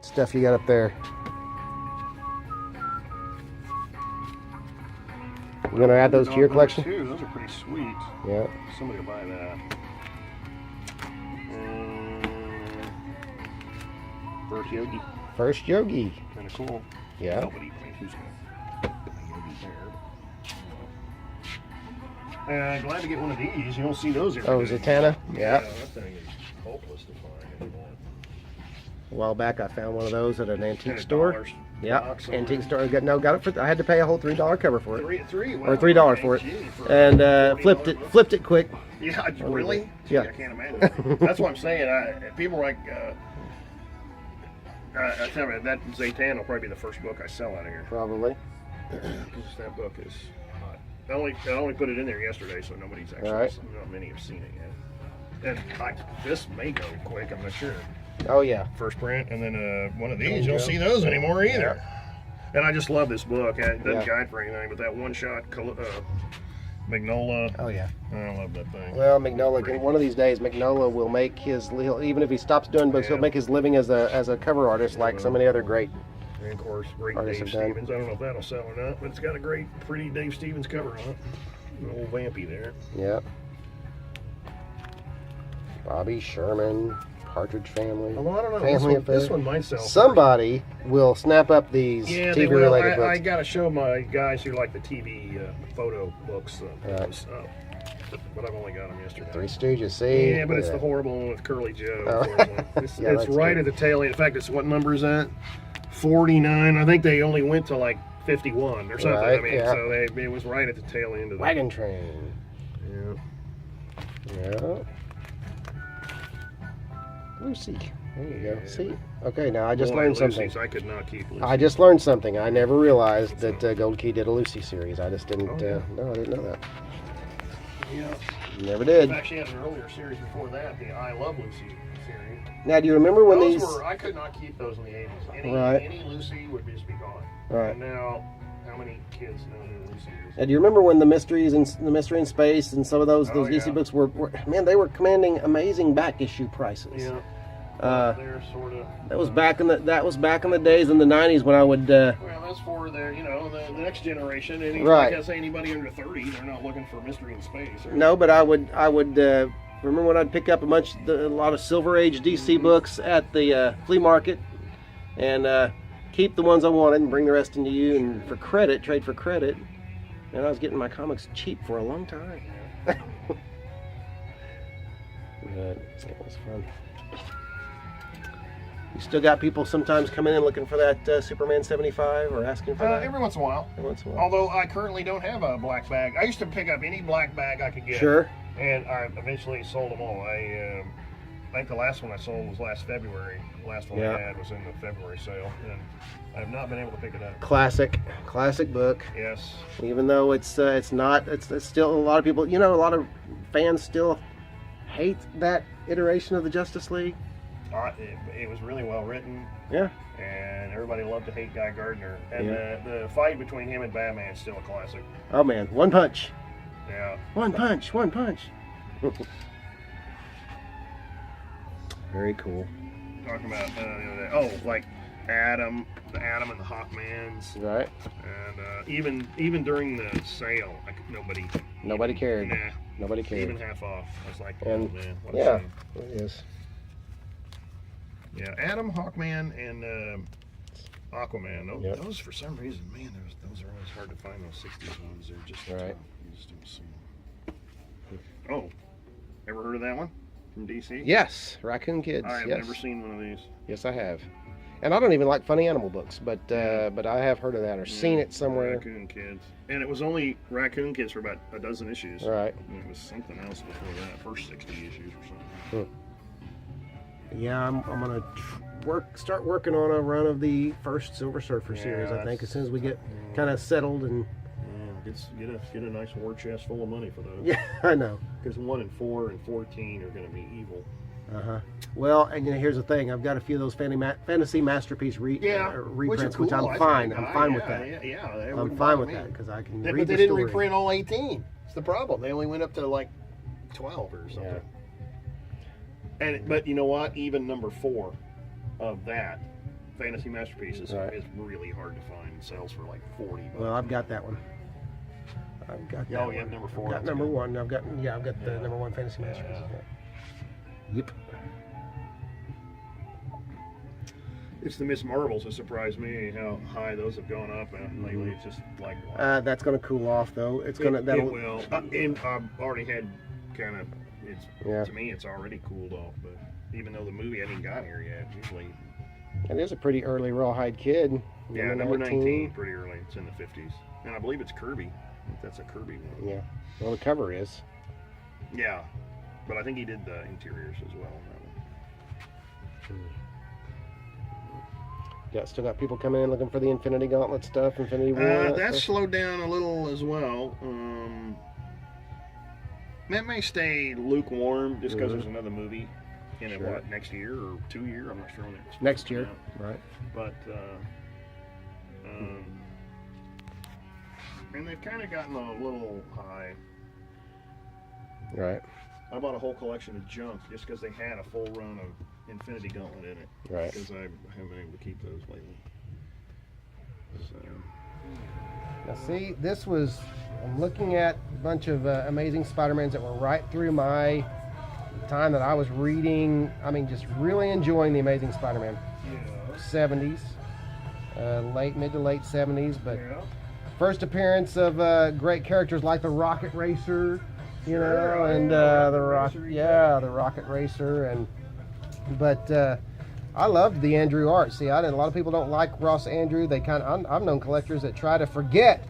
stuff you got up there. You gonna add those to your collection? Too. Those are pretty sweet. Yeah. Somebody will buy that. First Yogi. First Yogi. Kind of cool. Yeah. Nobody thinks who's got Yogi there. Glad to get one of these. You don't see those every day. Zatanna? Yeah. That thing is hopeless to find anymore. A while back, I found one of those at an antique store. Yeah, antique store. Got it for. I had to pay a whole $3 cover for it. Three, or $3 for it, and flipped it quick. Yeah, really? Yeah. I can't imagine. That's what I'm saying. People are like, I tell you, that Zatanna will probably be the first book I sell out of here. Probably. That book is hot. I only put it in there yesterday, so nobody's actually. Right. Not many have seen it yet. And this may go quick. I'm not sure. Oh yeah. First print, and then one of these. You don't see those anymore either. Yeah. And I just love this book. It doesn't guide for anything, but that one-shot Magnola. Oh yeah. I love that thing. Well, Magnola. One of these days, Magnola will make even if he stops doing books, he'll make his living as a cover artist, like so many other great. And of course, great artists Dave Stevens. I don't know if that'll sell or not, but it's got a great, pretty Dave Stevens cover on it. An old vampy there. Yeah. Bobby Sherman. Partridge Family. Although I don't know, this one might sell. Somebody will snap up these TV-related books. I got to show my guys who like the TV photo books. But I've only got them yesterday. Three Stooges, see? Yeah, but it's the horrible one with Curly Joe. Oh. It's right at the tail end. In fact, it's what number is that? 49. I think they only went to like 51 or something. Right, I mean, so it was right at the tail end of the Wagon Train. Yeah. Lucy. There you go. See? Okay, now I just learned something. I could not keep Lucy. I just learned something. I never realized that Gold Key did a Lucy series. I just didn't. No, I didn't know that. Yeah. Never did. In fact, she had an earlier series before that, the I Love Lucy series. Now, do you remember when I could not keep those in the 80s. Any Lucy would just be gone. Right. And now, how many kids know who Lucy is? And do you remember when the Mystery in Space and some of those DC books were man, they were commanding amazing back issue prices. Yeah. They're sort of. That was back in the days in the '90s when I would. Well, that's for the next generation. Like I say, anybody under 30, they're not looking for Mystery in Space. No, but I would remember when I'd pick up a lot of Silver Age DC books at the flea market, and keep the ones I wanted and bring the rest into you and trade for credit. And I was getting my comics cheap for a long time. But it was fun. You still got people sometimes coming in looking for that Superman 75 or asking for that? Every once in a while. Although I currently don't have a black bag. I used to pick up any black bag I could get. Sure. And I eventually sold them all. I think the last one I sold was last February. The last one I had was in the February sale. And I have not been able to pick it up. Classic book. Yes. Even though it's still a lot of people, a lot of fans still hate that iteration of the Justice League. It was really well written. Yeah. And everybody loved to hate Guy Gardner. And the fight between him and Batman is still a classic. Oh man, one punch. Yeah. One punch. Very cool. Talking about like Adam and the Hawkmans. Right. And even during the sale, nobody cared. Nah. Nobody cared. Even half off. I was like, man, what a shame. It is. Yeah, Adam, Hawkman, and Aquaman. Those for some reason, man, those are always hard to find. Those '60s ones, they're just right. You just don't see them. Oh, ever heard of that one from DC? Yes, Raccoon Kids. I have never seen one of these. Yes, I have. And I don't even like funny animal books, but I have heard of that or seen it somewhere. Raccoon Kids, and it was only Raccoon Kids for about a dozen issues. Right. And it was something else before that, first 60 issues or something. Yeah, I'm gonna start working on a run of the first Silver Surfer series. I think as soon as we get kind of settled and get a nice war chest full of money for those. Yeah, I know. Because 1 and 4 and 14 are going to be evil. Well, and here's the thing: I've got a few of those fantasy masterpiece reprints, which I'm fine. I'm fine with that. I'm fine with that because I can read the story. But they didn't reprint all 18. It's the problem. They only went up to like 12 or something. Yeah. But you know what? Even number 4 of that Fantasy Masterpieces. Right. It's really hard to find. It sells for like $40. Well, I've got that one. I've got that Oh, one. you have number 4. I've got That's number good. 1. I've got the Yeah. number 1 Fantasy Masterpieces. Yeah. Yep. It's the Miss Marbles that surprised me how high those have gone up lately. It's just like wow. That's going to cool off though. It's going to It that'll. will. And I've already had kind of. It's Yeah. to me, it's already cooled off. But even though the movie hasn't even got here yet, usually. It is a pretty early rawhide kid. Yeah, number 19, pretty early. It's in the 50s, and I believe it's Kirby. I think that's a Kirby one. Yeah. Well, the cover is. Yeah, but I think he did the interiors as well on that one. Yeah, still got people coming in looking for the Infinity Gauntlet stuff, Infinity War. That's stuff. slowed down a little as well. That may stay lukewarm just because there's another movie in it, Sure. what, next year or 2 year? I'm not sure when it's Next year, coming right? out. But, and they've kind of gotten a little high. Right. I bought a whole collection of junk just because they had a full run of Infinity Gauntlet in it. Right. Because I haven't been able to keep those lately. So. Now see, this was, I'm looking at a bunch of Amazing Spider-Mans that were right through my time that I was reading, I mean, just really enjoying the Amazing Spider-Man. Yeah. 70s, mid to late 70s, but Yeah. first appearance of great characters like the Rocket Racer, you Sure, know, and yeah, the Rocket Rocket, Racer, yeah, the Rocket Racer, but I loved the Andrew art. See, a lot of people don't like Ross Andrew. They I've known collectors that try to forget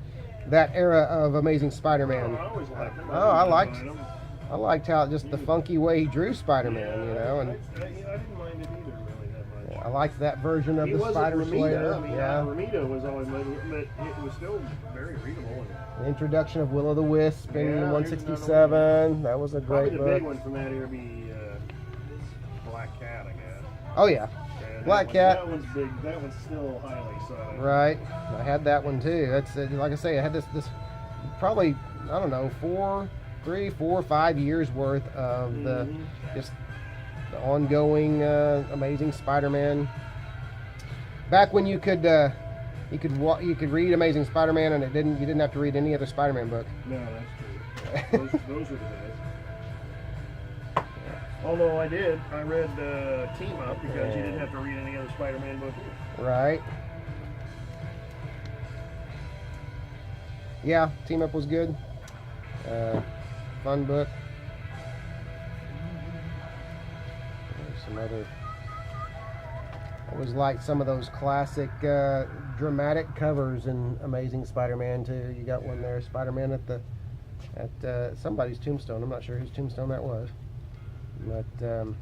that era of Amazing Spider-Man. I always liked them. Oh, I liked- didn't mind 'em. I liked how just the funky way he drew Spider-Man, you know, and I didn't mind it either really that much. I liked that version of He the wasn't Spider Ramita. Slayer. I mean, Yeah, Ramita was always, but it was still very readable. the introduction of Will o' the Wisp in Yeah, 167. That was a Probably great the book. big one from that era be Black Cat, I guess. Oh yeah, And Black that Cat. That one's big. That one's still highly sought. right. I had that one too. That's like I say, I had this probably, I don't know, 3, 4, 5 years worth of the just the ongoing Amazing Spider-Man. Back when you could read Amazing Spider-Man and you didn't have to read any other Spider-Man book. No, that's true. Those were the days. Although I read Team Up because you didn't have to read any other Spider-Man book. Right. Yeah, Team Up was good. Fun book. There's some other. I always liked some of those classic dramatic covers in Amazing Spider-Man too. You got one there, Spider-Man at somebody's tombstone. I'm not sure whose tombstone that was, but a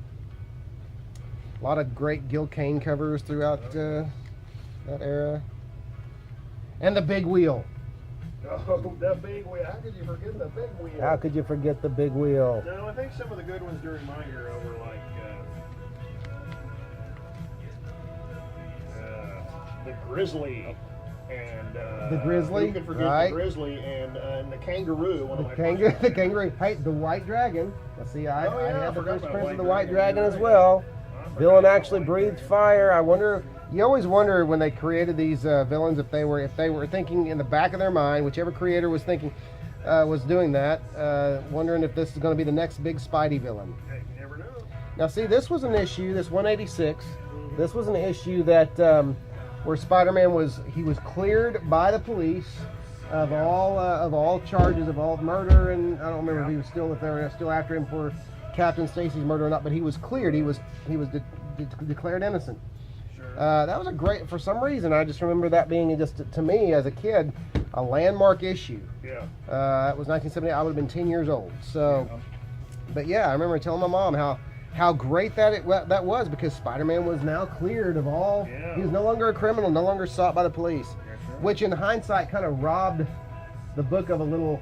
lot of great Gil Kane covers throughout that era. And the Big Wheel. Oh, the big wheel. How could you forget the big wheel? How could you forget the Big Wheel? No, I think some of the good ones during my era were like the Grizzly and The Grizzly, who could forget right. the Grizzly and the Kangaroo. One of my The kangaroo. Hey, the White Dragon. Let's see, I Oh, yeah, I had the forgot first about print of White the White Dragon. Dragon as You're well. I forgot Villain about actually White breathed Dragon. fire. I wonder. You always wonder when they created these villains if they were thinking in the back of their mind, whichever creator was thinking was doing that, wondering if this is going to be the next big Spidey villain. Hey, you never know. Now, see, this was an issue. This 186. This was an issue that where Spider-Man was cleared by the police of all charges of all murder, and I don't remember if they were still after him for Captain Stacy's murder or not, but he was cleared. He was declared innocent. Sure. That was a great, for some reason, I just remember that being just, to me as a kid, a landmark issue. Yeah. It was 1978. I would have been 10 years old. So, but yeah, I remember telling my mom how great that was because Spider-Man was now cleared of all. Yeah. He was no longer a criminal, no longer sought by the police, That's right. which in hindsight kind of robbed the book of a little,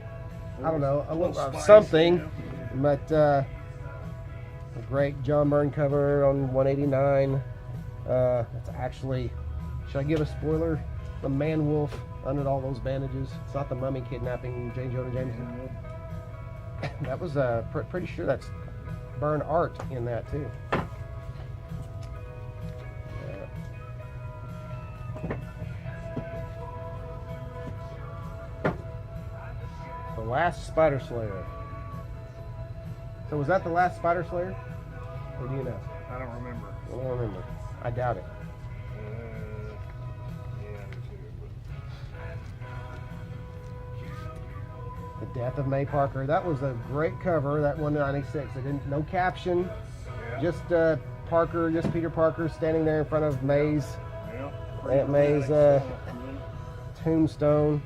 I don't know, a little spice, something. yeah. But a great John Byrne cover on 189. That's actually, should I give a spoiler? The Man-Wolf under all those bandages. It's not the Mummy kidnapping J. Jonah Jameson. That was pretty sure that's Byrne art in that too. Last Spider Slayer. So was that the last Spider Slayer? Or do you know? I don't remember. I don't remember. I doubt it. Yeah, me too. The Death of May Parker. That was a great cover, that 196. It didn't, no caption, Yeah. just Parker, just Peter Parker standing there in front of May's, Yeah. Aunt May's Mhm. tombstone.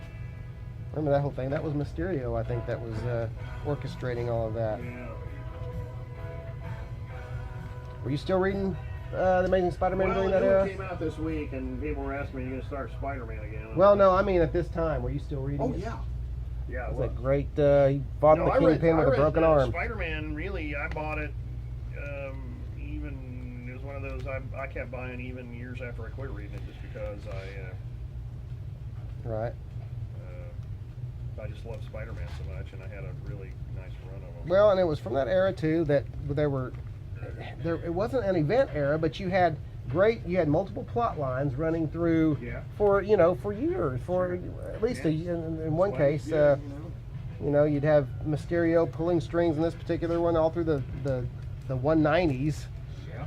Remember that whole thing? That was Mysterio, I think, that was orchestrating all of that. Yeah. Were you still reading The Amazing Spider-Man Well, during the that new one era? came out this week, and people were asking me, "Are you going to start Spider-Man again?" Well, no, I mean at this time. Were you still reading Oh it? yeah. Yeah, It it was a was. great, he fought No, the I read- Kingpin with I a read, broken arm. Spider-Man, really, I bought it. Even it was one of those I kept buying even years after I quit reading it, just because Right. I just loved Spider-Man so much, and I had a really nice run of them. Well, and it was from that era too that there it wasn't an event era, but you had multiple plot lines running through Yeah. for years, for at least in one case, Yeah, you'd have Mysterio pulling strings in this particular one all through the 190s, Yeah.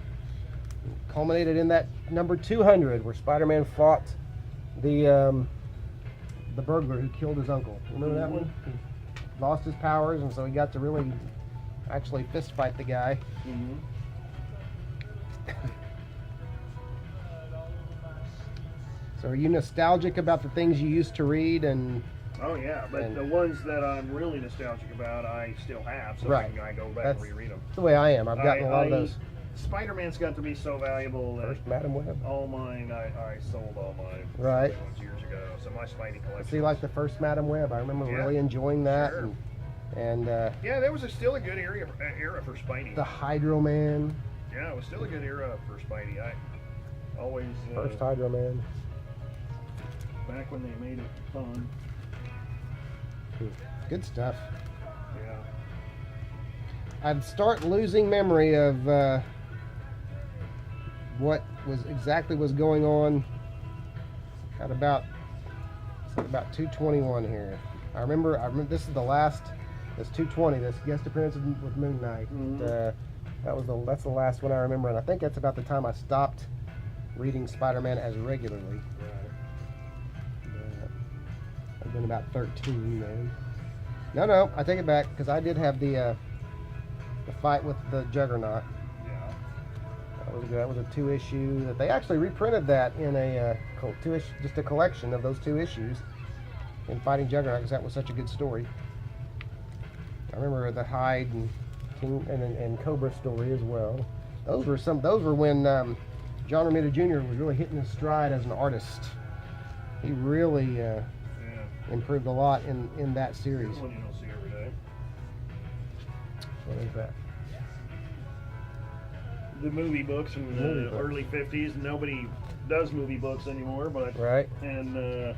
culminated in that number 200 where Spider-Man fought the burglar who killed his uncle. Remember that one? He lost his powers, and so he got to really actually fist fight the guy. Mm-hmm. So are you nostalgic about the things you used to read? And Oh yeah, but And- the ones that I'm really nostalgic about, I still have, so Right. I go back That's- and reread them. the way I am, I've gotten a lot of those. Spider-Man's got to be so valuable that First Madam Web. all mine, I sold all mine. Right. Ones years ago. So my Spidey collection. See, like the first Madam Web, I remember Yeah. really enjoying that. Sure. And Yeah, there was still a good era for Spidey. the Hydro Man, Yeah, it was still a good era for Spidey. I always first Hydro Man. back when they made it fun. Good stuff. Yeah. I'd start losing memory of what was going on at about 221 here. I remember this is the last. This 220. This guest appearance with Moon Knight. Mhm. That's the last one I remember, and I think that's about the time I stopped reading Spider-Man as regularly. I've been about 13 then. No, I take it back because I did have the fight with the Juggernaut. Yeah. That was a 2-issue that they actually reprinted that in a just a collection of those 2 issues in Fighting Juggernaut because that was such a good story. I remember the Hyde and King and Cobra story as well. Those were when John Romita Jr. was really hitting his stride as an artist. He really improved a lot in that series. One you don't see every day. What is that? The movie books in Movie the books. early 50s. Nobody does movie books anymore, but Right. and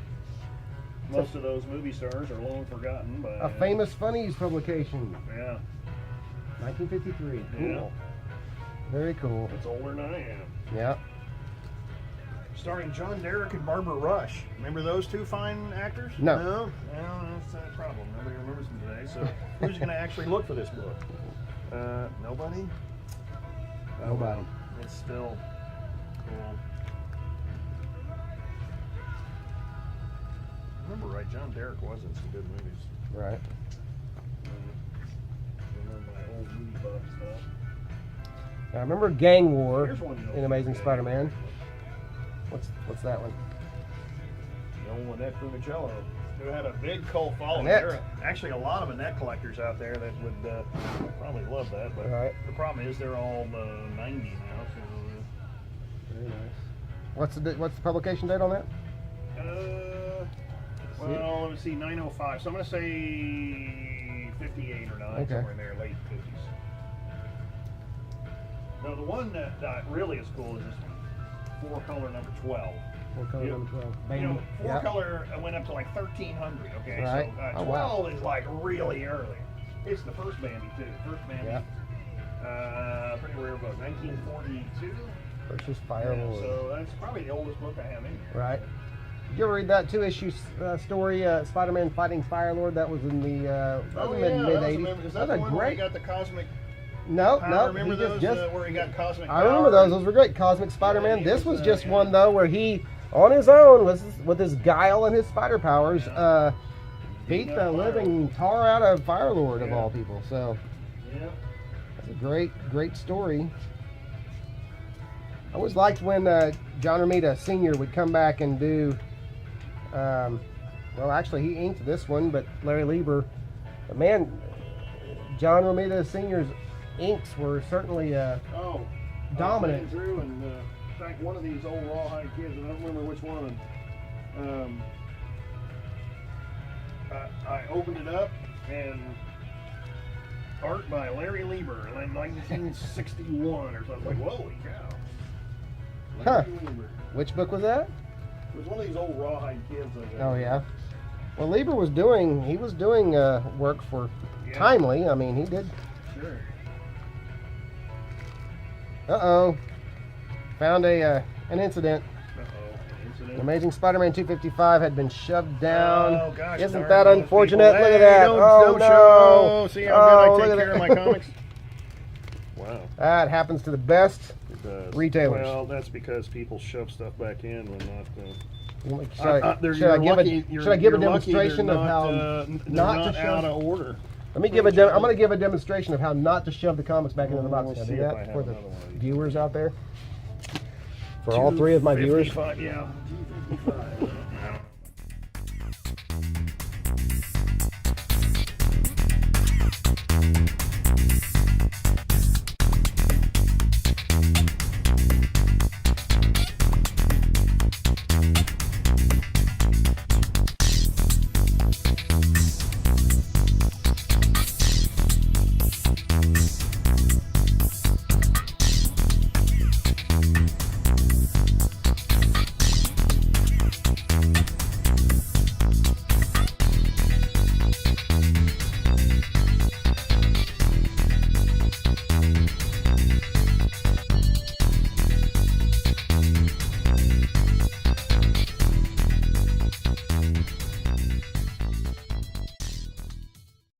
most of those movie stars are long forgotten. But A famous Funnies publication, Yeah, 1953. Cool. Yeah. Very cool. it's older than I am. Yeah. Starring John Derek and Barbara Rush. Remember those two fine actors? No. Well, that's a problem. Nobody remembers them today. So who's going to actually look for this book? Nobody? Oh, Nobody. well, it's still cool. Remember right, John Derek was in some good movies. Right. Remember my old movie buff stuff. Now, I remember Gang War Here's one you don't in Amazing see. Spider-Man. What's that one? The old Annette Funicello, who had a big cult following. Annette. There are actually a lot of Annette collectors out there that would probably love that, but Right. the problem is they're all 90 now. Very nice. What's the publication date on that? So, well, let me see, 905. So I'm going to say 58 or 9, Okay. somewhere in there, late 50s. Now, the one that really is cool is this 4-color number 12. 4-color Yeah. number 12. You know, Bang. 4-color went up to like 1300, okay? Right. So Oh, 12 wow. is like really early. It's the first Bambi, too. First Bambi. Yeah. Pretty rare book, 1942. Versus Yeah, Firelord. so that's probably the oldest book I have in here. Right. Did you ever read that 2-issue story, Spider-Man fighting Firelord? That was in the mid-80s. Is that the one where he got the cosmic? No. Remember those where he got cosmic power? I remember those. Those were great. Cosmic Spider-Man. This was just one though where he, on his own, with his guile and his spider powers, beat the living tar out of Firelord of all people. So that's a great story. I always liked when John Romita Sr. would come back and do. Well, actually, he inked this one, but Larry Lieber. But man, John Romita Sr.'s inks were certainly dominant. Through and in fact, one of these old rawhide kids, and I don't remember which one. I opened it up and art by Larry Lieber, in 1961 or something. Like, holy cow! Larry Lieber. Which book was that? It was one of these old rawhide kids. Oh yeah. Well, Lieber was doing work for Timely. I mean, he did. Sure. Uh-oh. Found an incident. Amazing Spider-Man 255 had been shoved down. Oh, gosh. Isn't that unfortunate? Look at that. Don't show. See how good I take care of my comics? Wow. That happens to the best retailers. Well, that's because people shove stuff back in when not. Should I give a demonstration of how not to shove out of order? Let me give I'm going to give a demonstration of how not to shove the comics back into the box. Can I do that for the viewers out there? For all three of my viewers. Yeah.